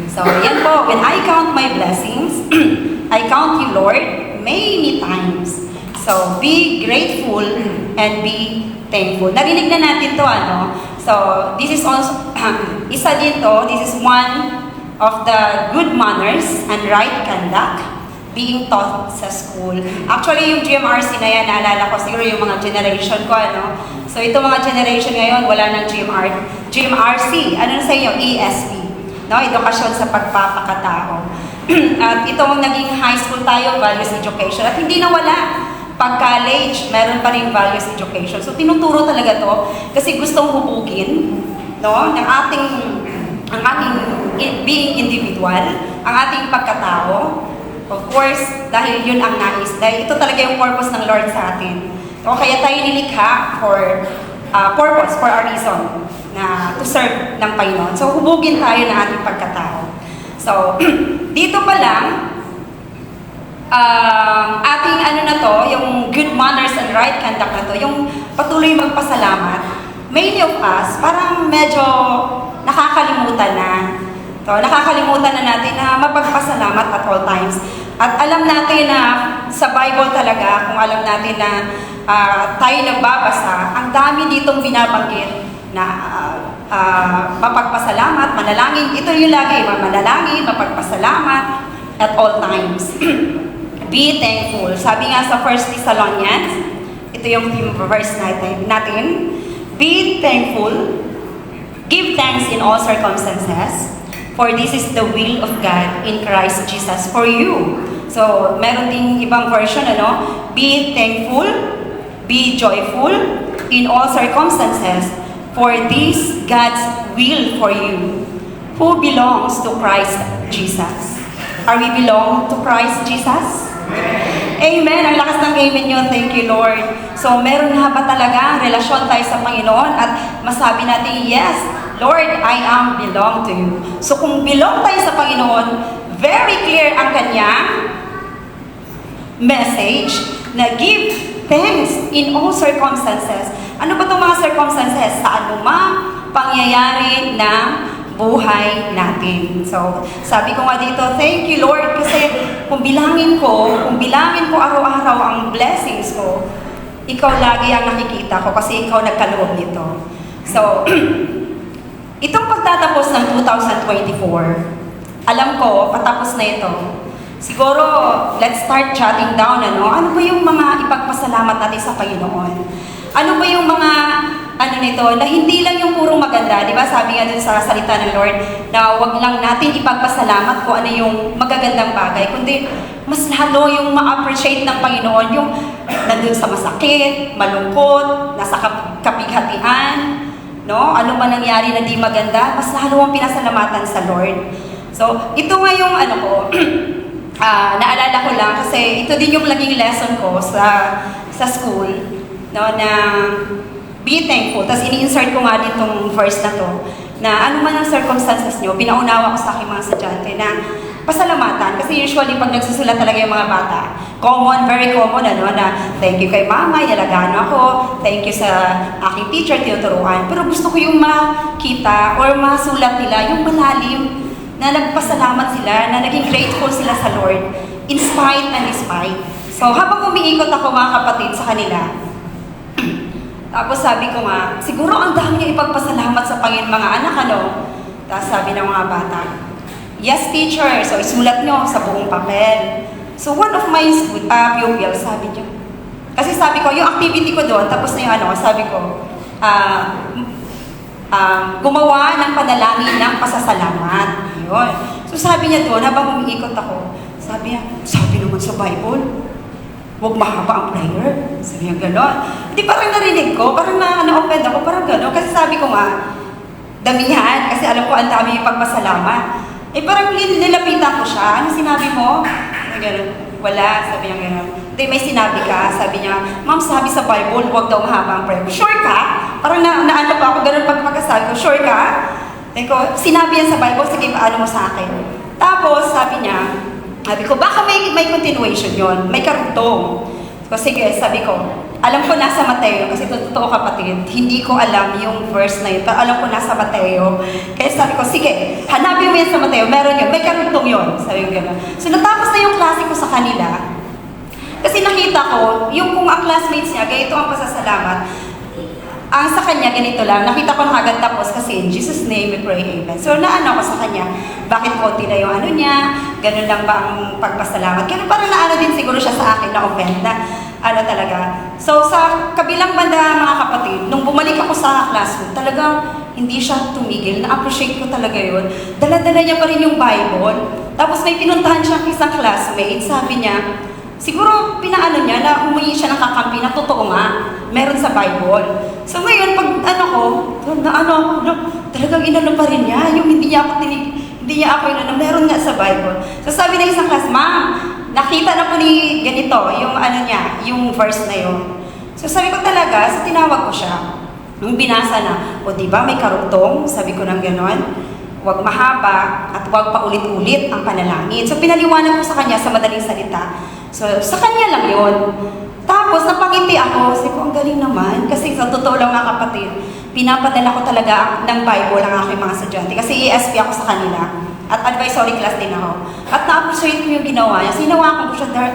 So, yan po. When I count my blessings, I count you, Lord, many times. So, be grateful and be thankful. Narinig na natin to, ano? So, this is also, isa din to, this is one of the good manners and right conduct being taught sa school. Actually, yung GMRC na yan, naalala ko siguro yung mga generation ko, ano? So, ito mga generation ngayon, wala ng GMRC. Ano na sa inyo? ESP. No? Edukasyon sa pagpapakatao. At itong naging high school tayo, values education. At hindi na wala. Pag-college, meron pa rin values education. So, tinuturo talaga to kasi gustong hubugin, no? Ang ating being individual, ang ating pagkatao. Of course, dahil yun ang nais. Dahil ito talaga yung purpose ng Lord sa atin. So, kaya tayo nilikha for purpose, for a reason, na to serve ng Panginoon. So, hubugin tayo ng ating pagkatao. So, dito pa lang, ating ano na to, yung good manners and right conduct na to, yung patuloy magpasalamat, many of us, parang medyo nakakalimutan na. So, nakakalimutan na natin na mapagpasalamat at all times. At alam natin na sa Bible talaga, kung alam natin na tayo nagbabasa, ang dami ditong binabanggit na mapagpasalamat, manalangin. Ito yung lagi, manalangin, mapagpasalamat at all times. Be thankful. Sabi nga sa 1 Thessalonians, ito yung verse natin. Be thankful, give thanks in all circumstances, for this is the will of God in Christ Jesus for you. So, meron ding ibang version, ano? Be thankful, be joyful in all circumstances, for this God's will for you, who belongs to Christ Jesus. Are we belong to Christ Jesus? Amen. Ang lakas ng amen nyo. Thank you, Lord. So, meron nga ba talaga relasyon tayo sa Panginoon at masabi natin, yes, Lord, I am belong to you. So, kung belong tayo sa Panginoon, very clear ang kanyang message na give thanks in all circumstances. Ano ba itong mga circumstances? Sa anumang pangyayari ng buhay natin. So, sabi ko nga dito, thank you, Lord, kasi kung bilangin ko araw-araw ang blessings ko, ikaw lagi ang nakikita ko kasi ikaw nagkaloob nito. So, itong pagtatapos ng 2024, alam ko, patapos na ito. Siguro, let's start jotting down, ano ba yung mga ipagpasalamat natin sa Panginoon? Ano ba yung mga nito, na hindi lang yung purong maganda, di ba? Sabi nga dun sa salita ng Lord, na wag lang natin ipagpasalamat kung ano yung magagandang bagay, kundi mas lalo yung ma-appreciate ng Panginoon, yung nandun sa masakit, malungkot, nasa kapighatian, no? Ano man nangyari na di maganda, mas lalo ang pinasalamatan sa Lord. So, ito nga yung naalala ko lang, kasi ito din yung laging lesson ko sa school, no, na be thankful. Tapos ini-insert ko nga ditong verse na to, na ano man ang circumstances nyo, pinaunawa ko sa aking mga estudyante na pasalamatan. Kasi usually pag nagsusulat talaga yung mga bata, very common, na thank you kay mama, yalagaan ako, thank you sa aking teacher, tinuturuan. Pero gusto ko yung makita or masulat nila, yung malalim, na nagpasalamat sila, na naging grateful sila sa Lord, in spite and despite. So habang umiikot ako mga kapatid sa kanila, tapos sabi ko nga, siguro ang dami niya ipagpasalamat sa Panginoon mga anak, Tapos sabi ng mga bata, yes teacher, so isulat nyo sa buong papel. So one of my pupils, sabi niya, kasi sabi ko, yung activity ko doon, tapos na yung sabi ko, gumawa ng panalangin ng pasasalamat. Yun. So sabi niya doon, habang umiikot ako, sabi naman sa Bible, huwag mahaba ang prayer. Sabi niya gano'n. Hindi, parang narinig ko, parang na-offend ako, parang gano'n. Kasi sabi ko nga, damihan, kasi alam ko ang dami yung pagpasalamat. Parang nilapitan ko siya. Ano sinabi mo? Gano'n. Wala, sabi niya gano'n. Hindi, may sinabi ka. Sabi niya, ma'am, sabi sa Bible, huwag daw mahaba ang prayer. Sure ka? Parang naano pa ako, gano'n pagkakasabi ko, sure ka? Sinabi yan sa Bible, sige, paano mo sa akin? Tapos, sabi ko, baka may continuation yon, may karugtong. So, sige, sabi ko, alam ko nasa Mateo, kasi totoo kapatid, hindi ko alam yung verse na yun, pero alam ko nasa Mateo. Kaya sabi ko, sige, hanapin mo yan sa Mateo, meron tulong yon, sabi ko gano'n. So natapos na yung klase ko sa kanila, kasi nakita ko, yung kung ang classmates niya, ganito ang pasasalamat, ang sa kanya, ganito lang, nakita ko na agad tapos kasi in Jesus' name we pray, amen. So naano ko sa kanya, bakit konti na yung ano niya, ganun lang ba ang pagpasalamat? Ganun parang naano din siguro siya sa akin, na-offend na ano talaga. So sa kabilang banda mga kapatid, nung bumalik ako sa classroom, talagang hindi siya tumigil, na-appreciate ko talaga yun. Dala-dala niya pa rin yung Bible, tapos may pinuntahan siyang isang classmate, sabi niya, siguro pinaano niya na humingi siya ng kakampi na totoo nga, meron sa Bible. So ngayon, pag talagang inano pa rin niya, yung hindi niya ako inano, meron nga sa Bible. So sabi ng isang class, ma'am, nakita na po ni ganito, yung ano niya, yung verse na yun. So sabi ko talaga, so tinawag ko siya. Nung binasa na, o diba may karugtong, sabi ko ng gano'n, huwag mahaba at huwag paulit-ulit ang panalangin. So pinaliwanag ko sa kanya sa madaling salita. So sa kanya lang yun. Tapos napangiti ako, sabi ko, ang galing naman. Kasi sa totoo lang mga kapatid, pinapadala ko talaga ng Bible ang aking mga estudyante. Kasi ESP ako sa kanila. At advisory class din ako. At na-appreciate ko yung ginawa niya. Sinawakan ko siya,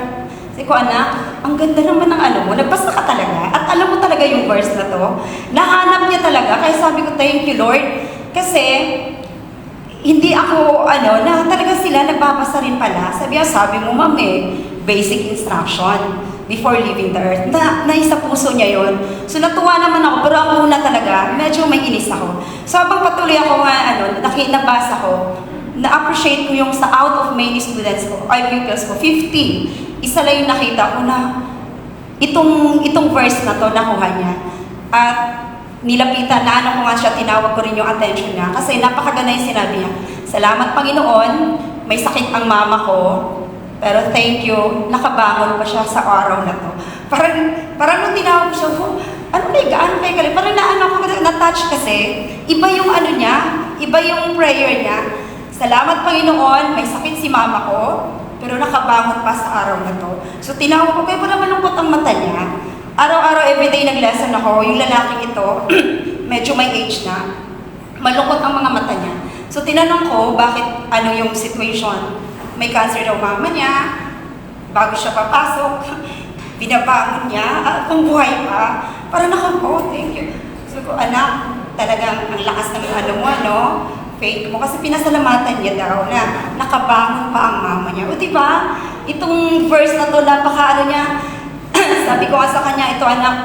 sabi ko, anak, ang ganda naman ng ano mo. Nagbasa ka talaga. At alam mo talaga yung verse na to. Nahanap niya talaga. Kaya sabi ko, thank you Lord. Kasi, hindi ako, na talaga sila nagbabasa rin pala. Sabi mo, ma'am basic instruction before leaving the earth. Naisa puso niya yon. So natuwa naman ako, pero ang una talaga, medyo may inis ako. So habang patuloy ako nga, nabasa ko, na-appreciate ko yung sa out of many students ko, ay pupils ko, 15. Isa lang yung nakita ko na itong verse na to, nakuha niya. At nilapitan, ko nga siya, tinawag ko rin yung attention niya. Kasi napakaganda yung sinabi niya. Salamat Panginoon, may sakit ang mama ko, pero thank you, nakabangon pa siya sa araw na to. Parang nung tinawag ko siya, gaano kayo galing? Parang na-touch kasi, iba yung niya, iba yung prayer niya. Salamat Panginoon, may sakit si mama ko, pero nakabangon pa sa araw na to. So tinawag ko, kaya parang malungkot ang mata niya. Araw-araw, everyday nag-lesson ako, yung lalaking ito, medyo may age na, malungkot ang mga mata niya. So tinanong ko, bakit yung situation? May cancer daw mama niya, bago siya papasok, binabangon niya, kung buhay pa, parang thank you. So ko, anak, talagang ang lakas ng faith mo, kasi pinasalamatan niya daw na nakabangon pa ang mama niya. O diba, itong verse na to, napaka niya, sabi ko nga sa kanya, ito anak,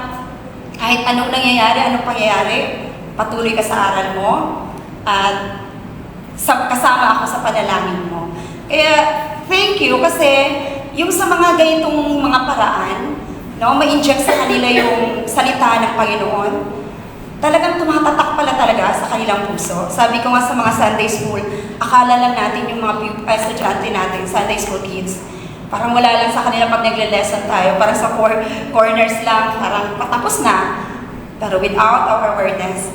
kahit anong nangyayari, anong pangyayari, patuloy ka sa aral mo, at kasama ako sa panalangin mo. Kaya, thank you, kasi yung sa mga ganitong mga paraan, ma-inject sa kanila yung salita ng Panginoon, talagang tumatatak pala talaga sa kanilang puso. Sabi ko nga sa mga Sunday school, akala lang natin yung mga estudyante natin, Sunday school kids, parang wala lang sa kanila pag nagle-lesson tayo, parang sa corners lang, parang patapos na. Pero without our awareness,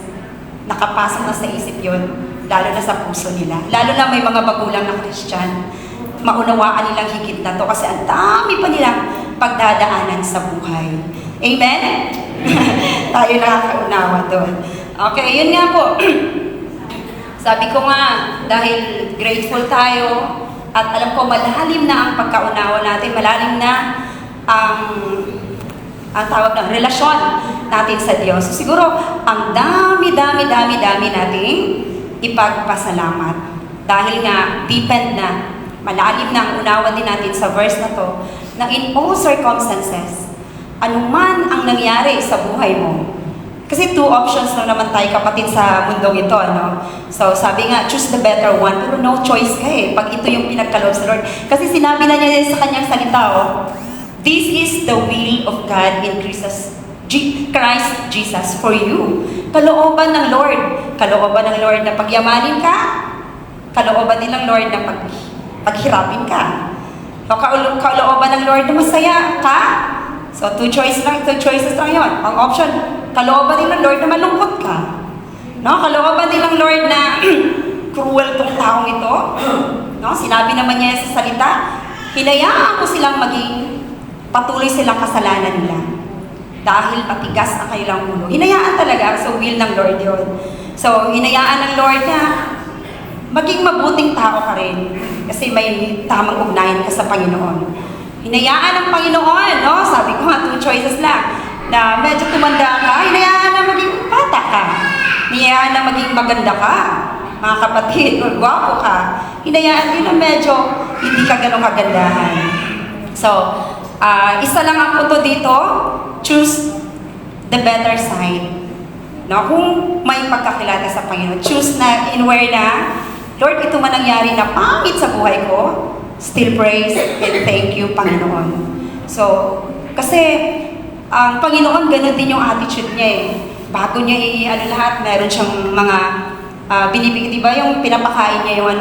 nakapasok na sa isip yun, lalo na sa puso nila. Lalo na may mga magulang na Christian, maunawaan nilang higit na to kasi ang dami pa nilang pagdadaanan sa buhay. Amen? Tayo nakakaunawa doon. Okay, yun nga po. Sabi ko nga, dahil grateful tayo, at alam ko malalim na ang pagkaunawa natin, malalim na ang tawag ng relasyon natin sa Diyos. So, siguro, ang dami nating ipagpasalamat. Dahil nga, deepened na, malalim na ang unawa din natin sa verse na to, na in all circumstances, anuman ang nangyari sa buhay mo. Kasi two options lang naman tayo kapatid sa mundong ito, So, sabi nga, choose the better one, pero no choice ka pag ito yung pinagkaloob sa Lord. Kasi sinabi na niya sa kanyang salita, this is the will of God in Christ Jesus for you. Kalooban ng Lord na pagyamanin ka, kalooban din ng Lord na paghirapin ka. Kalooban ng Lord na masaya ka. So, two choices lang yun. Ang option, kalooban din ng Lord na malungkot ka. Kalooban din ng Lord na cruel tong taong ito. Sinabi naman niya sa salita, hinayaan ko silang maging patuloy silang kasalanan nila. Dahil matigas ang kanilang ulo. Hinayaan talaga sa will ng Lord yun. So, hinayaan ng Lord na maging mabuting tao ka rin. Kasi Kasi may tamang ugnayan ka sa Panginoon. Hinayaan ng Panginoon, no? Sabi ko nga, 2 choices lang. Na medyo tumanda ka, hinayaan na maging bata ka. Hinayaan na maging maganda ka, mga kapatid, o gwapo ka. Hinayaan din na medyo hindi ka ganong kagandahan. So, isa lang ang punto dito, choose the better side. No? Kung may pagkakilala sa Panginoon, choose na inware na, Lord, ito man nangyari na pangit sa buhay ko, still praise and thank you, Panginoon. So, kasi, ang Panginoon, ganun din yung attitude niya eh. Bago niya lahat, meron siyang mga binibigay, di ba yung pinapakain niya yung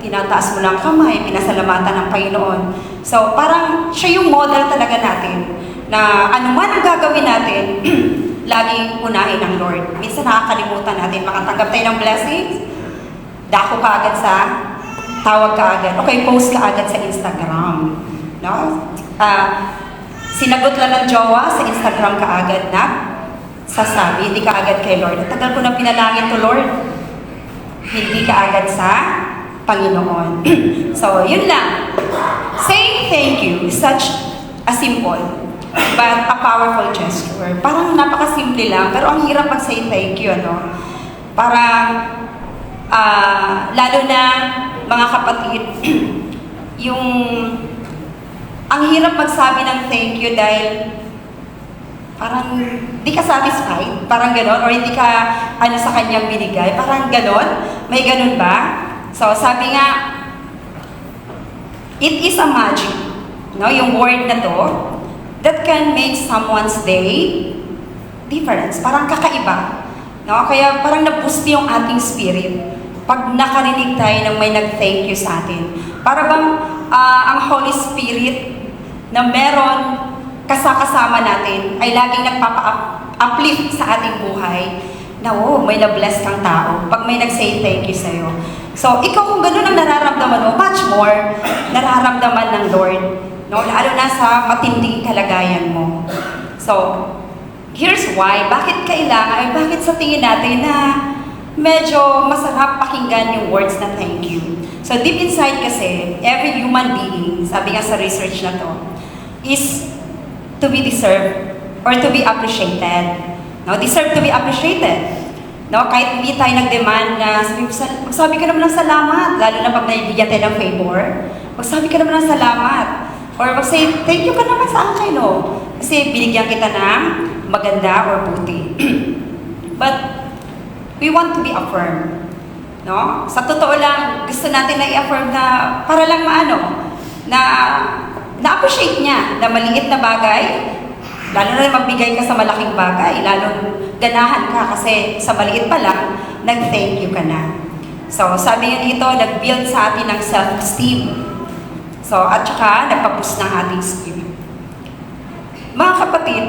tinataas mo lang kamay, pinasalamatan ng Panginoon. So, parang siya yung model talaga natin na anuman ang gagawin natin, laging unahin ng Lord. Minsan nakakalimutan natin, makatanggap tayo ng blessings, dako ka agad sa, tawag ka agad, okay, post ka agad sa Instagram. No? Sinagot lang ng jowa, sa Instagram ka agad na sasabi, hindi ka agad kay Lord. Tagal ko na pinalangin to Lord. Hindi ka agad sa Panginoon. So, yun lang. Saying thank you is such a simple but a powerful gesture. Parang napakasimple lang, pero ang hirap mag-say thank you, ano? Parang, lalo na, mga kapatid, yung ang hirap magsabi ng thank you dahil parang di ka satisfied, parang ganon, or hindi ka sa kanyang binigay, parang ganon. May ganon ba? So, sabi nga, it is a magic, no? Yung word na to, that can make someone's day difference. Parang kakaiba, no? Kaya parang na-boost yung ating spirit pag nakarinig tayo ng may nag-thank you sa atin. Para bang ang Holy Spirit na meron kasama natin ay laging nagpapa-uplift sa ating buhay na may na-bless kang tao pag may nag-say thank you sa'yo. So, ikaw kung ganun ang nararamdaman mo, much more nararamdaman ng Lord, no? Lalo na sa matinding kalagayan mo. So, here's why. Bakit kailangan, bakit sa tingin natin na medyo masarap pakinggan yung words na thank you. So, deep inside kasi, every human being, sabi nga sa research na to, is to be deserved or to be appreciated. No, deserve to be appreciated. No, kahit hindi tayo nag-demand na magsabi ka naman ng salamat, lalo na pag naibigyan tayo ng favor, magsabi ka naman ng salamat. Or mag-say, thank you ka naman sa akin, no? Kasi binigyan kita ng maganda or puti. But we want to be affirmed. No? Sa totoo lang, gusto natin na i-affirm na para lang na-appreciate niya na maliit na bagay, lalo na magbigay ka sa malaking bagay, lalo ganahan ka kasi sa maliit pa lang, nag-thank you ka na. So, sabi nga dito, nag-build sa atin ng self-esteem. So, at saka, nagpapus ng ating spirit. Mga kapatid,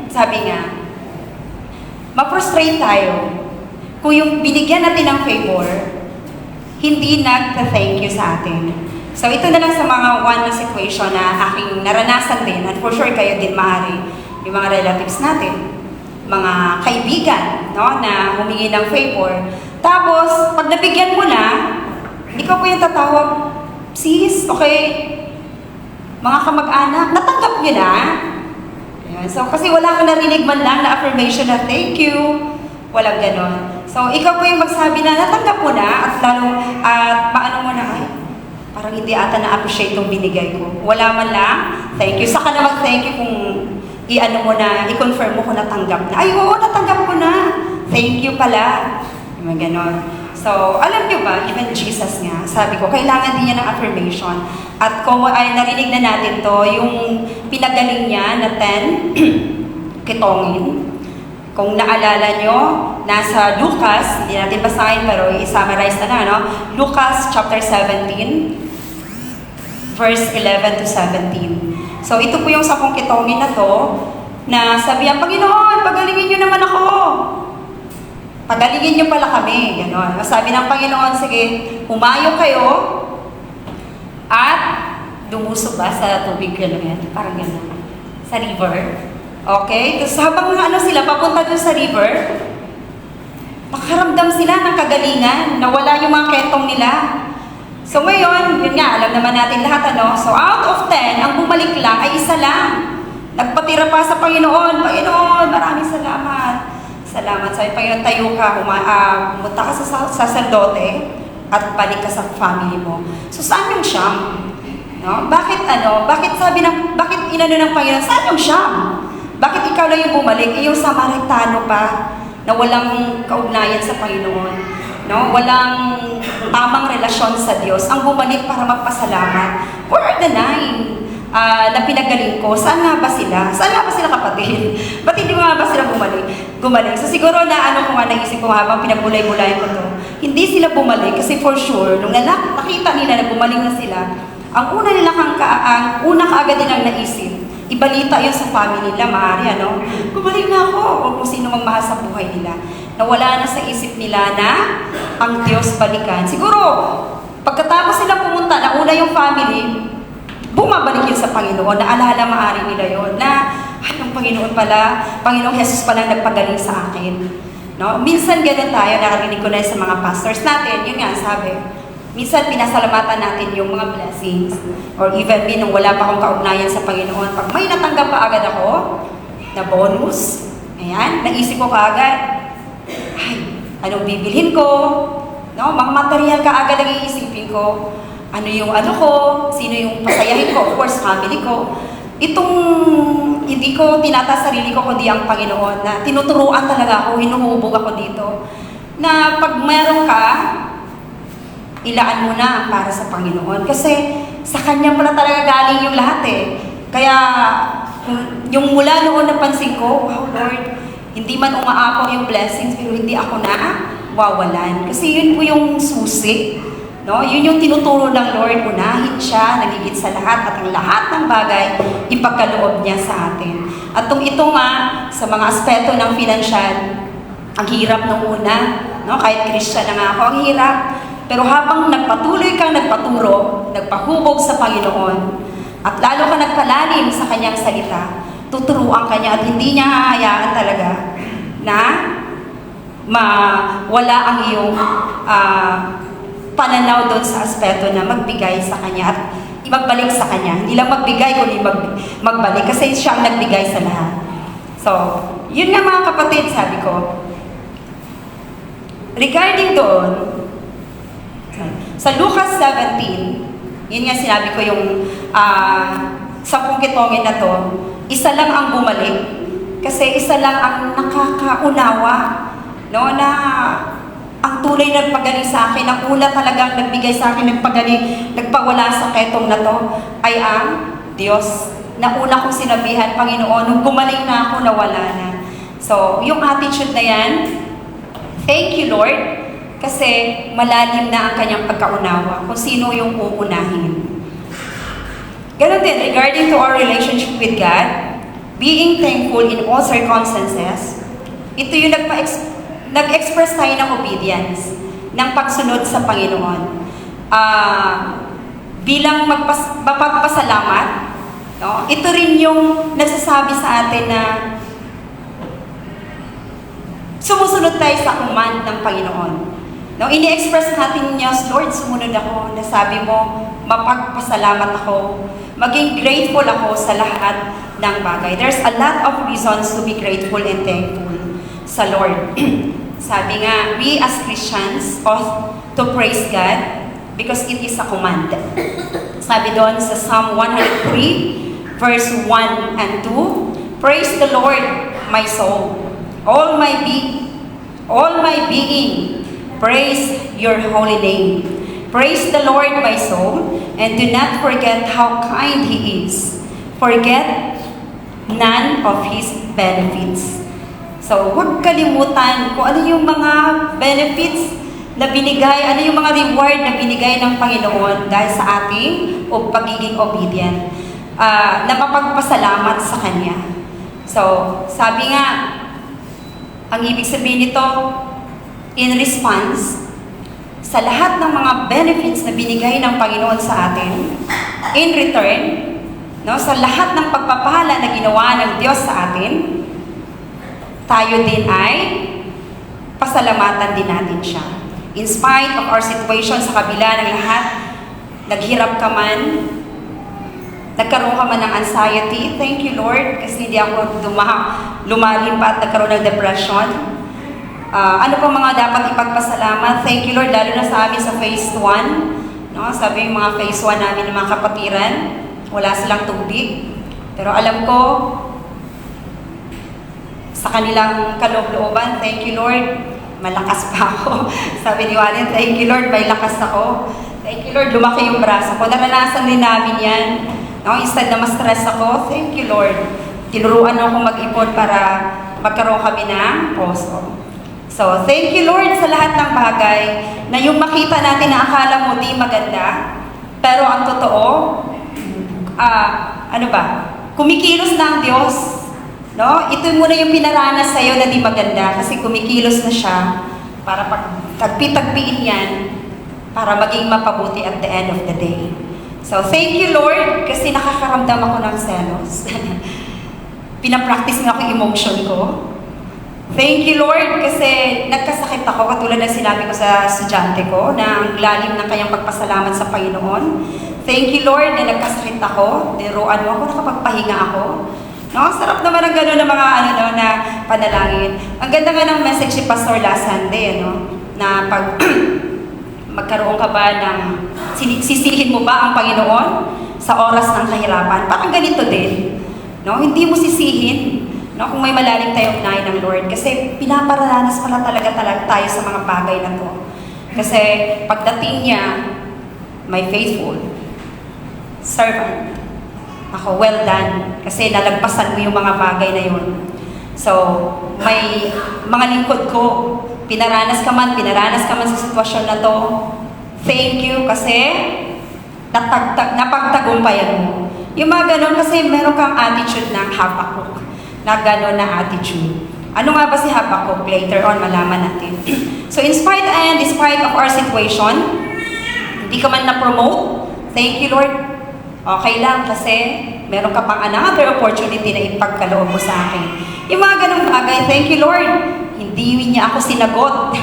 sabi nga, ma-frustrate tayo kung yung binigyan natin ng favor, hindi nag-thank you sa atin. So, ito na lang sa mga one situation na aking naranasan din, and for sure kayo din maaari, yung mga relatives natin, mga kaibigan, no, na humingi ng favor. Tapos, pag nabigyan mo na, ikaw po yung tatawag, sis, okay, mga kamag-anak, natanggap niyo na. Ayan. So, kasi wala kang narinig man lang na affirmation na thank you, walang ganon. So, ikaw po yung magsabi na natanggap mo na, at lalo, paano mo na, ay, parang hindi ata na-appreciate yung binigay ko. Wala man lang, thank you. Saka na mag-thank you kung i-confirm mo kung natanggap na. Ay, oo, natanggap ko na. Thank you pala. Yung ganon. So, alam niyo ba, even Jesus nga, sabi ko, kailangan din niya ng affirmation. At kung ay narinig na natin to, yung pinagaling niya na 10, kitongin. Kung naalala nyo, nasa Lucas, hindi natin basahin pero i-summarize na na, no? Lucas chapter 17, verse 11 to 17. So, ito po yung 10 kitongin na to, na sabihan, Panginoon, pagalingin nyo naman ako. Pagalingin nyo pala kami. Ganon. Sabi ng Panginoon, sige, humayo kayo, at lumusog ba sa tubig, gano'n, parang gano'n, sa river. Okay? Tapos habang sila, papunta doon sa river, nakaramdam sila ng kagalingan, nawala yung mga ketong nila. So ngayon, yun nga, alam naman natin lahat ano. So out of 10, ang bumalik lang ay isa lang. Nagpatira pa sa Panginoon. Panginoon, maraming salamat. Salamat. Sabi Panginoon, tayo ka, pumunta ka sa saserdote at balik ka sa family mo. So saan yung Siyam? No? Bakit inano ng Panginoon, saan yung Siyam? Bakit ikaw lang yung bumalik? Yung Samaritano pa na walang kaugnayan sa Panginoon. No? Walang tamang relasyon sa Diyos. Ang bumalik para magpasalamat. Where are the 9 na pinagaling ko? Saan nga ba sila? Saan nga ba sila kapatid? Ba't hindi nga ba sila gumaling? So siguro na ano ko nga naisip ko habang pinagbulay-bulay ko to. Hindi sila bumalik kasi for sure, nung nakita nila na gumaling na sila, ang una kaagad nilang naisip, ibalita yun sa family nila, maaari ano, gumaling na ako, o kung sino mang mahal sa buhay nila. Nawala na sa isip nila na ang Diyos balikan. Siguro, pagkatapos sila pumunta, nauna yung family, bumabalik yun sa Panginoon, naalala maaari nila yun, na, yung Panginoon pala, Panginoong Jesus pala nagpagaling sa akin. No? Minsan ganun tayo, nakarinig ko na sa mga pastors natin, yun nga sabi, minsan pinasalamatan natin yung mga blessings, or even me, nung wala pa akong kaugnayan sa Panginoon, pag may natanggap pa agad ako, na bonus, ayan, naisip ko kaagad, ay, anong bibilhin ko? No? Mga material ka agad ang iisipin ko. Ano yung ano ko? Sino yung pasayahin ko? Of course, family ko. Itong hindi ko tinataas sarili ko kundi ang Panginoon na tinuturuan talaga ako, hinuhubog ako dito. Na pag meron ka, ilaan mo na para sa Panginoon. Kasi sa Kanya pala talaga galing yung lahat eh. Kaya yung mula noon napansin ko, wow Lord, hindi man umaapaw yung blessings, pero hindi ako na wawalan. Kasi yun po yung susi. No? Yun yung tinuturo ng Lord. Unahin siya, nagigit sa lahat, at ang lahat ng bagay, ipagkaloob niya sa atin. At ito nga, sa mga aspeto ng financial, ang hirap nung una. No? Kahit Christian na nga ako, ang hirap. Pero habang nagpatuloy kang nagpaturo, nagpahubog sa Panginoon, at lalo ka nagpalalim sa Kanyang salita, tuturuan ka niya at hindi niya hahayaan talaga na wala ang iyong pananaw doon sa aspeto na magbigay sa Kanya at magbalik sa Kanya. Hindi lang magbigay, kundi magbalik kasi siya ang nagbigay sa lahat. So, yun nga mga kapatid, sabi ko. Regarding doon, sa Lucas 17, yun nga sinabi ko yung 10 kitongin na to, isa lang ang bumalik. Kasi isa lang ang nakakaunawa, no, na ang tunay nagpagaling sa akin, ang una talagang nagbigay sa akin, nagpawala sa ketong na to, ay ang Diyos. Na una kong sinabihan, Panginoon, nung gumaling na ako, nawala na. So, yung attitude na yan, thank you Lord, kasi malalim na ang kanyang pagkaunawa kung sino yung uunahin. Ganon din, regarding to our relationship with God, being thankful in all circumstances, ito yung nag-express tayo ng obedience, ng pagsunod sa Panginoon. Bilang mapagpasalamat, no? Ito rin yung nagsasabi sa atin na sumusunod tayo sa command ng Panginoon. No, ini-express natin niya, Lord, sumunod ako, na sabi mo, mapagpasalamat ako, maging grateful ako sa lahat ng bagay. There's a lot of reasons to be grateful and thankful sa Lord. Sabi nga, we as Christians ought to praise God because it is a command. Sabi doon sa Psalm 103, verse 1 and 2, praise the Lord, my soul, all my being, praise your holy name. Praise the Lord, my soul, and do not forget how kind He is. Forget none of His benefits. So, huwag kalimutan kung ano yung mga benefits na binigay, ano yung mga reward na binigay ng Panginoon dahil sa ating pagiging obedient, na mapagpasalamat sa Kanya. So, sabi nga, ang ibig sabihin nito, in response sa lahat ng mga benefits na binigay ng Panginoon sa atin, in return, no, sa lahat ng pagpapala na ginawa ng Diyos sa atin, tayo din ay pasalamatan din natin siya. In spite of our situation, sa kabila ng lahat naghirap ka man, nagkaroon ka man ng anxiety, thank you Lord, kasi hindi ako lumalim pa at nagkaroon ng depression. Ano pa mga dapat ipagpasalamat? Thank you Lord, lalo na sa amin sa phase 1. No? Sabi yung mga phase 1 namin ng mga kapatiran, wala silang tubig. Pero alam ko, sa kanilang kaloob-looban, thank you Lord, malakas pa ako. Sabi ni Warren, thank you Lord, may lakas ako. Thank you Lord, lumaki yung braso ko. Naranasan din namin yan. No? Instead na ma-stress ako, thank you Lord. Tinuruan ako mag-ipon para magkaroon kami ng poso. So, thank you Lord sa lahat ng bagay na yung makita natin na akala mo di maganda, pero ang totoo, kumikilos na ang Diyos. No? Ito muna yung pinaranas sa'yo na di maganda kasi kumikilos na siya para pag tagpi-tagpiin yan para maging mapabuti at the end of the day. So, thank you Lord kasi nakakaramdam ako ng selos. Pinapractice nga ako yung emotion ko. Thank you Lord kasi nagkasakit ako katulad ng sinabi ko sa estudyante ko na ang lalim ng kanyang pagpasalamat sa Panginoon. Thank you Lord na nagkasakit ako, niruan mo ako, nakapagpahinga ako. No, sarap naman ang gano'n ng mga na panalangin. Ang ganda nga ng message ni Pastor last Sunday, na pag magkaroon ka ba ng sisihin mo ba ang Panginoon sa oras ng kahirapan? Parang ganito din. No, hindi mo sisihin. No, kung may malalim tayong unahin ng Lord kasi pinaparanas pala talaga tayo sa mga bagay na to. Kasi pagdating niya, may faithful servant. Ako, well done. Kasi nalagpasan mo yung mga bagay na yun. So, may mga lingkod ko, pinaranas ka man sa sitwasyon na to. Thank you kasi napagtagumpayan mo. Yung mga ganun kasi meron kang attitude ng Habakkuk. Na gano'n na attitude. Ano nga ba si Habakkuk? Later on, malaman natin. So, in spite of our situation, hindi ka man na-promote, thank you Lord. Okay lang kasi meron ka pang another opportunity na ipagkaloob mo sa akin. Yung mga ganong bagay, thank you Lord. Hindi niya ako sinagot.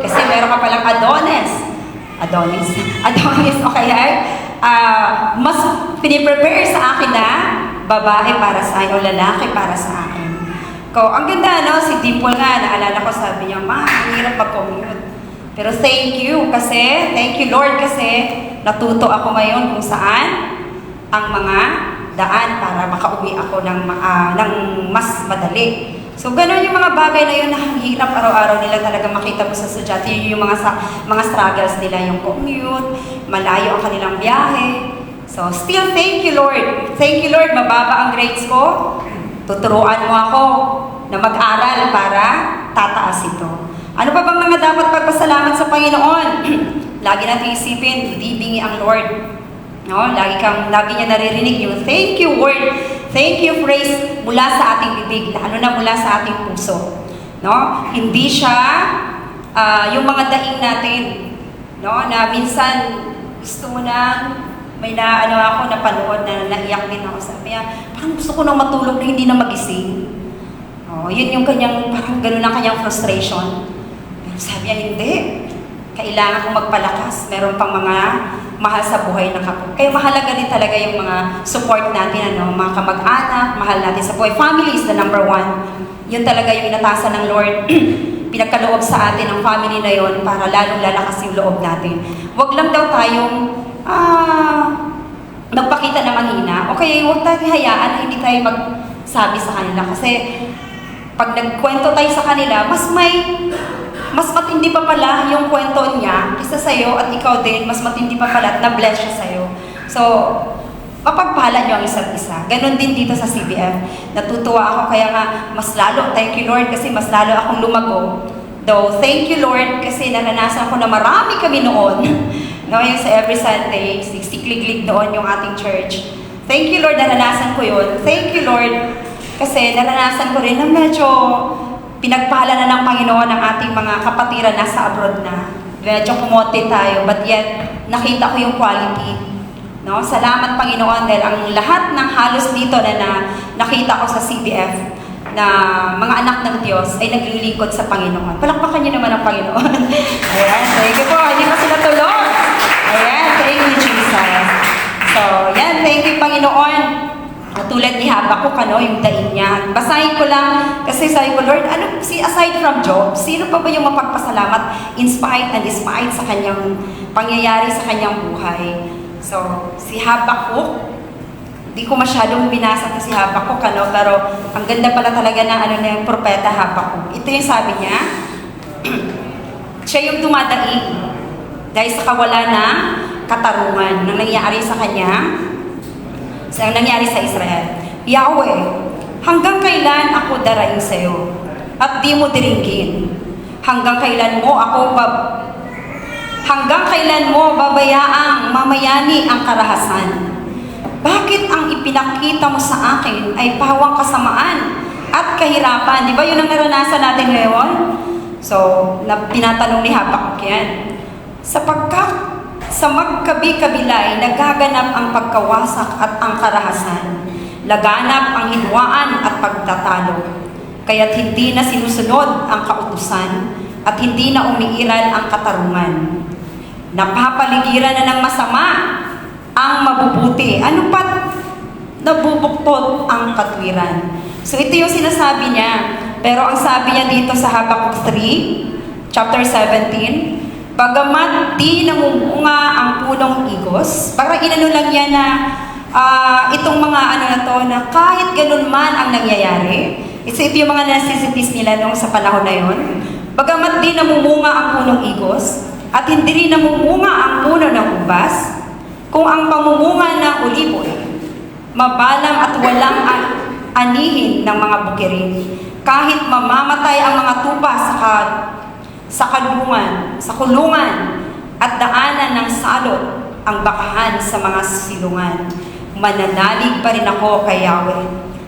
Kasi meron ka palang Adonis, okay ay? Mas piniprepare sa akin na babae para sa akin o lalaki para sa akin. Ang ganda, no? Si Dimple nga, naalala ko, sabi niya, Ma, ang hirap mag-commute. Pero thank you Lord kasi natuto ako ngayon kung saan ang mga daan para makauwi ako ng mas madali. So, gano'n yung mga bagay na yun na ang hirap araw-araw nila talaga makita mo sa estudyante. Yung mga struggles nila, yung commute, malayo ang kanilang biyahe. So, still, thank you Lord. Thank you Lord, mababa ang grades ko. Tuturuan mo ako na mag-aral para tataas ito. Ano pa bang mga dapat pagpasalamat sa Panginoon? Lagi natin isipin, hindi bingi ang Lord. No, lagi niya naririnig yung thank you word, thank you phrase mula sa ating bibig, lalo na mula sa ating puso. No? Hindi siya yung mga daing natin, no, na minsan gusto mo na may ako napanood na naiyak din ako, sabi niya, parang gusto ko nang matulog na hindi na magising. Yun yung kanyang, parang gano'n ang kanyang frustration. Sabi niya, hindi. Kailangan kong magpalakas. Meron pang mga mahal sa buhay na kapag. Kaya mahalaga din talaga yung mga support natin, mga kamag-anak, mahal natin sa buhay. Family is the number one. Yun talaga yung inatasan ng Lord. Pinagkaloob sa atin ang family na yun para lalong lalakas yung loob natin. Huwag lang daw tayong nagpakita na mahina. Okay, huwag tayo hayaan na hindi tayo magsabi sa kanila. Kasi pag nagkwento tayo sa kanila, mas matindi pa pala yung kwento niya isa sa'yo at ikaw din, mas matindi pa pala at na-bless siya sa'yo. So, mapagpala niyo ang isa't isa. Ganon din dito sa CBF. Natutuwa ako kaya nga mas lalo, thank you Lord kasi mas lalo akong lumago. Though, thank you Lord kasi naranasan ko na marami kami noon. Yung sa every Sunday, sikliglig doon yung ating church. Thank you Lord, naranasan ko yun. Thank you Lord kasi naranasan ko rin na medyo pinagpala na ng Panginoon ang ating mga kapatiran nasa abroad na. Medyo kumonti tayo, but yet, nakita ko yung quality. No? Salamat Panginoon dahil ang lahat ng halos dito na nakita ko sa CBF na mga anak ng Diyos ay naglilingkod sa Panginoon. Palakpakan niyo naman ang Panginoon. Ayan, thank you po. Hindi pa sila tulog. Ayan, thank you Jesus. Katulad ni Habakuk, yung daing niya. Basahin ko lang, kasi sabi ko, Lord, aside from Job, sino pa ba yung mapagpasalamat in spite and despite sa kanyang pangyayari sa kanyang buhay? So, si Habakuk, di ko masyadong binasa to si Habakuk, pero ang ganda pala talaga ng yung propeta Habakuk. Ito yung sabi niya, siya yung dumadaing dahil sa kawalan ng katarungan nang nangyari sa kanya, nangyari sa Israel. Yahweh, hanggang kailan ako daraing sa iyo at di mo diringgin? Hanggang kailan mo babayaang mamayani ang karahasan? Bakit ang ipinakita mo sa akin ay pawang kasamaan at kahirapan? Di ba yun ang naranasan natin ngayon? So, tinatanong ni Habakuk yan. Sapagkat sa magkabi-kabilay, nagaganap ang pagkawasak at ang karahasan. Laganap ang hidwaan at pagtatalo. Kaya't hindi na sinusunod ang kautusan at hindi na umiiral ang katarungan. Napapaligiran na ng masama ang mabubuti. Ano pat? Nabubuktot ang katwiran. So ito yung sinasabi niya. Pero ang sabi niya dito sa Habakuk 3, chapter 17, bagamat di namumunga ang punong igos, parang inano lang yan na itong mga na kahit ganun man ang nangyayari, ito yung mga necessities nila nung sa panahon na yon. Bagamat di namumunga ang punong igos, at hindi rin namumunga ang puno ng ubas, kung ang pamumunga ng uliboy, mabalang at walang anihin ng mga bukirin, kahit mamamatay ang mga tupa sa kulungan at daanan ng salot ang bakahan sa mga silungan. Mananalig pa rin ako kay Yahweh.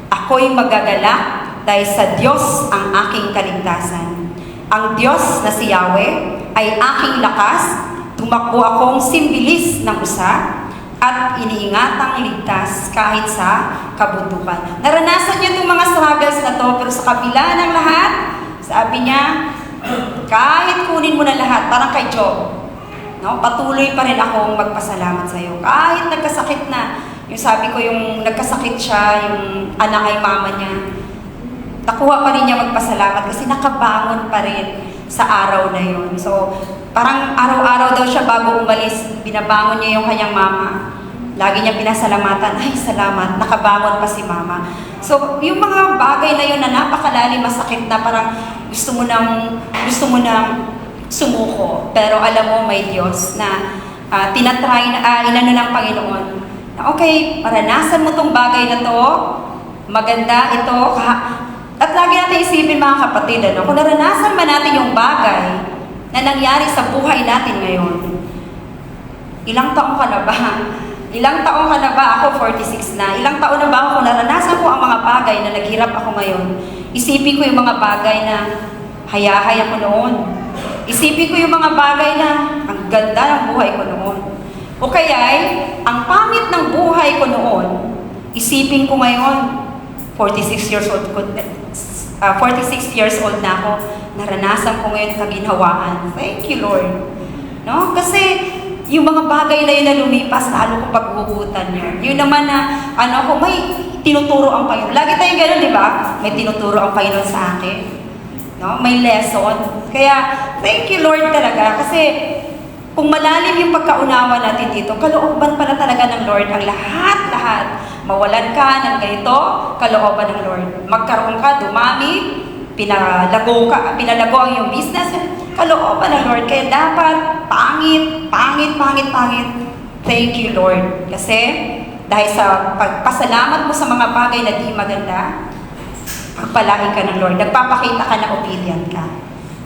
Ako'y magagalak dahil sa Diyos ang aking kaligtasan. Ang Diyos na si Yahweh ay aking lakas, tumakbo akong simbilis ng usa at iniingatang ligtas kahit sa kabundukan. Naranasan niyo itong mga struggles na to, pero sa kabila ng lahat, sabi niya, kahit kunin mo na lahat, parang kay Job, patuloy pa rin akong magpasalamat sa iyo. Kahit nagkasakit na, yung sabi ko, yung nagkasakit siya, yung anak ay mama niya, nakuha pa rin niya magpasalamat kasi nakabangon pa rin sa araw na yun. So, parang araw-araw daw siya bago umalis, binabangon niya yung kanyang mama. Lagi niya pinasalamatan, ay salamat, nakabangon pa si mama. So, yung mga bagay na yun na napakalalim, masakit na parang gusto mo nang sumuko. Pero alam mo, may Diyos na tinatry na, inano ng Panginoon. Na, okay, maranasan mo tong bagay na to, maganda ito, at lagi natin isipin mga kapatid, kung naranasan man natin yung bagay na nangyari sa buhay natin ngayon, ilang taong ka na ba? Ilang taon ka na ba? Ako 46 na. Ilang taon na ba ako naranasan ko ang mga bagay na naghirap ako ngayon? Isipin ko yung mga bagay na hayahay ako noon. Isipin ko yung mga bagay na ang ganda ng buhay ko noon. O kaya'y ang pangit ng buhay ko noon, isipin ko ngayon, 46 years old na ako, naranasan ko ngayon kaginhawaan. Thank you, Lord. No? Kasi yung mga bagay na yun na lumipas, lalo kong paghuhugutan niya. Yun naman na, kung may tinuturo ang Panginoon. Lagi tayong gano'n, di ba? May tinuturo ang Panginoon sa akin. No? May lesson. Kaya, thank you Lord talaga. Kasi, kung malalim yung pagkaunawa natin dito, kalooban pala talaga ng Lord ang lahat-lahat. Mawalan ka ng ganito, kalooban ng Lord. Magkaroon ka, dumami, pinalago ang iyong business, kalooban ng Lord. Kaya dapat pangit. Thank you, Lord. Kasi dahil sa pagpasalamat mo sa mga bagay na di maganda, pagpalain ka ng Lord. Nagpapakita ka na obedient ka.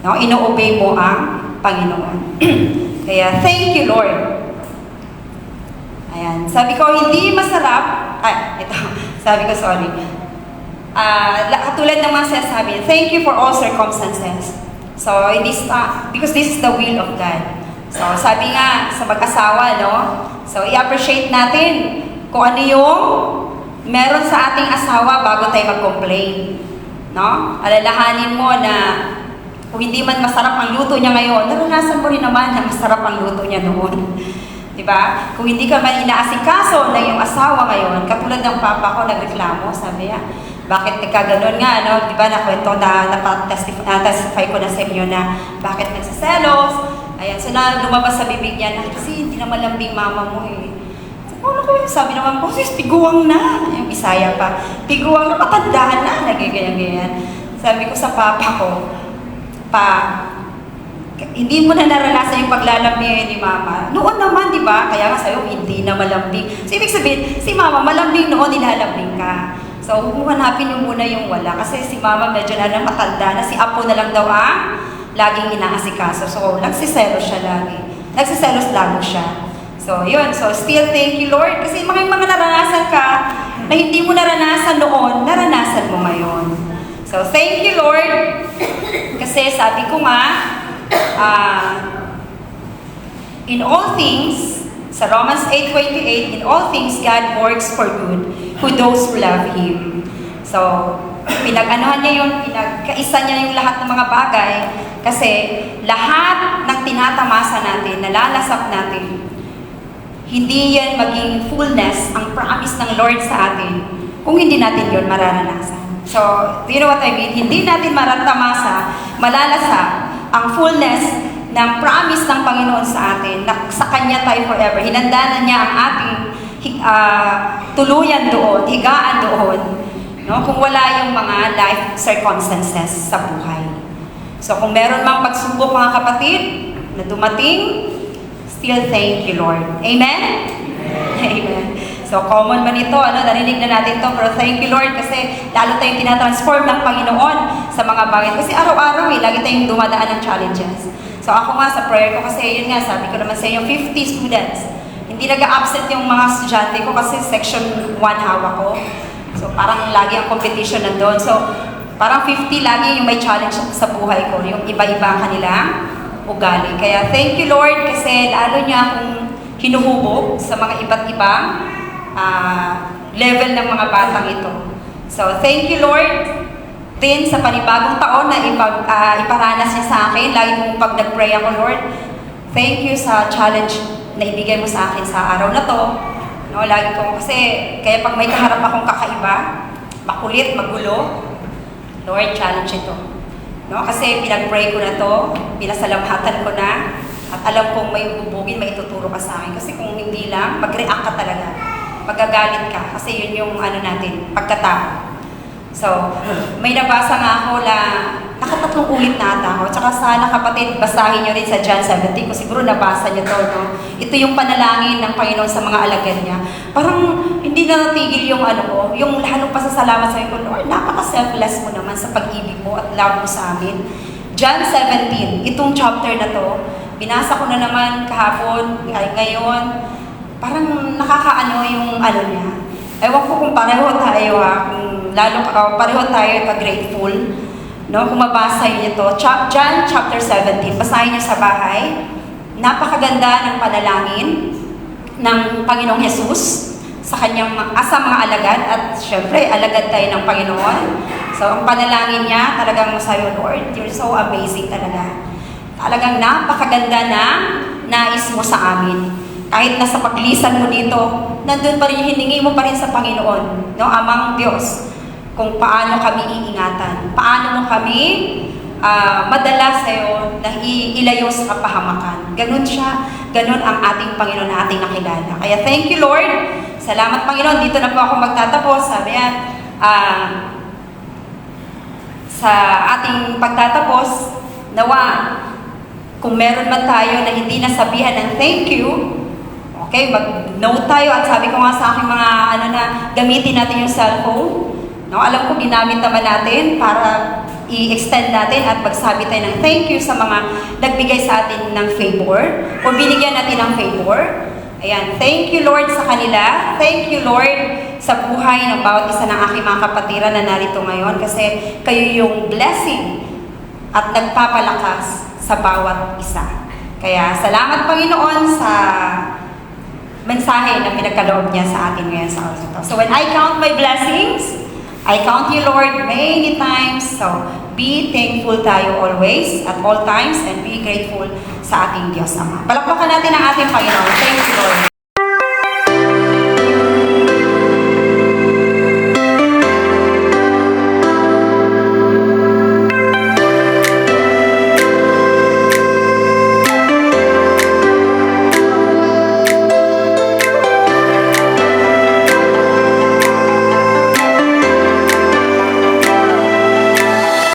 No? Ino-obey mo ang Panginoon. Kaya thank you, Lord. Ayan. Sabi ko, hindi masarap. Sorry. Katulad ng mga sinasabi, thank you for all circumstances. So, because this is the will of God. So, sabi nga sa mag-asawa, So, i-appreciate natin kung ano yung meron sa ating asawa bago tayo mag-complain. Alalahanin mo na kung hindi man masarap ang luto niya ngayon, naranasan mo rin naman na masarap ang luto niya noon. Diba? Kung hindi ka man inaasikaso na yung asawa ngayon, katulad ng papa ko nagreklamo, sabi niya, bakit nagkaganon nga, no? Diba, nakwento na, testify ko na sa inyo na bakit nagsiselos. Ayan, so na lumabas sa bibig niya na, kasi hindi naman lambing mama mo eh. Ano ko yun? Sabi naman ko, sis, tiguang na. Yung Bisaya pa, tiguang na, matandaan na, nagigaya-gaya. Sabi ko sa papa ko, hindi mo na naranasan yung paglalambing ni mama. Noon naman, di ba? Kaya nga sa'yo, hindi na malambing. So, ibig sabihin, si mama, malambing noon, nilalambing ka. So, hanapin mo muna yung wala. Kasi si mama medyo na matanda na, si apo na lang daw laging inaasikaso. So, nagsiselos siya lagi. Nagsiselos lalo siya. So, yun. So, still thank you, Lord. Kasi mga naranasan ka na hindi mo naranasan noon, naranasan mo ngayon. So, thank you, Lord. Kasi sabi ko nga, in all things, sa Romans 8:28, in all things, God works for good who those who love Him. So, pinag-anuhan niya yun, pinagkaisa niya yung lahat ng mga bagay kasi lahat ng tinatamasa natin, nalalasap natin, hindi yan maging fullness ang promise ng Lord sa atin kung hindi natin yun mararanasan. So, do you know what I mean? Hindi natin maratamasa, malalasap ang fullness ng promise ng Panginoon sa atin, na sa Kanya tayo forever. Hinanda na niya ang ating tuluyan doon, higaan doon, no? Kung wala yung mga life circumstances sa buhay. So kung meron mang pagsubok mga kapatid na dumating, still thank you, Lord. Amen? Amen. So common man ito, narinig na natin to, pero thank you, Lord, kasi lalo tayong tinatransform ng Panginoon sa mga bagay. Kasi araw-araw lagi tayong dumadaan ng challenges. So ako nga sa prayer ko, kasi yun nga, sabi ko naman sa inyo, 50 students. Hindi nag-absent yung mga estudyante ko kasi section 1 hawak ko. So parang lagi ang competition nandun. So parang 50 lagi yung may challenge sa buhay ko, yung iba-iba ang kanilang ugali. Kaya thank you, Lord, kasi lalo niya akong hinuhubog sa mga iba't ibang level ng mga batang ito. So thank you, Lord, din sa panibagong taon na iparanas niya sa akin. Lagi kong pag nag-pray ako, Lord, thank you sa challenge na ibigay mo sa akin sa araw na to. No, lagi ko kasi, kaya pag may kaharap akong kakaiba, makulit, magulo, Lord, challenge ito. No, kasi pinag-pray ko na to, pinasalamhatan ko na, at alam kong may hubugin, may ituturo ka sa akin. Kasi kung hindi lang, mag-react ka talaga. Magagalit ka. Kasi yun yung natin, pagkatao. So, may nabasa nga ako na nakatatlong ulit na ata ako. Tsaka sana kapatid, basahin nyo rin sa John 17 kung siguro nabasa nyo to, no? Ito yung panalangin ng Panginoon sa mga alagad niya. Parang hindi na natigil yung yung halong pasasalamat sa ko, Lord, napaka-selfless mo naman sa pag-ibig mo at love mo sa amin. John 17, itong chapter na to, binasa ko na naman kahapon, ngayon, parang yung niya. Ewan ko kung pareho tayo kung pareho tayo ka-grateful, no? Kung mabasa yun ito, John chapter 17, basahin niyo sa bahay. Napakaganda ng panalangin ng Panginoong Jesus sa kanyang sa mga alagad, at syempre, alagad tayo ng Panginoon. So, ang panalangin niya, talagang sa'yo, Lord, you're so amazing talaga. Talagang napakaganda na nais mo sa amin. Kahit nasa paglisan mo dito, nandun pa rin, hiningi mo pa rin sa Panginoon, no? Amang Diyos, kung paano kami iingatan, paano mo kami madala sa'yo na ilayo sa kapahamakan. Ganun siya, ganun ang ating Panginoon na ating nakilala. Kaya thank you, Lord. Salamat, Panginoon. Dito na po ako magtatapos. Sabi yan, sa ating pagtatapos, nawa, kung meron man tayo na hindi nasabihan ng thank you, okay, mag-note tayo, at sabi ko nga sa aking mga gamitin natin yung cellphone. No, alam ko ginamit naman natin para i-extend natin at magsabi tayo ng thank you sa mga nagbigay sa atin ng favor o binigyan natin ng favor. Ayan, thank you, Lord, sa kanila. Thank you, Lord, sa buhay ng bawat isa ng aking mga kapatiran na narito ngayon, kasi kayo yung blessing at nagpapalakas sa bawat isa. Kaya salamat, Panginoon, sa mensahe na pinagkaloob niya sa atin ngayon sa oras ito. So when I count my blessings, I count you, Lord, many times. So, be thankful tayo always, at all times, and be grateful sa ating Diyos Ama. Palakpakan natin ang ating Panginoon. Thank you, Lord.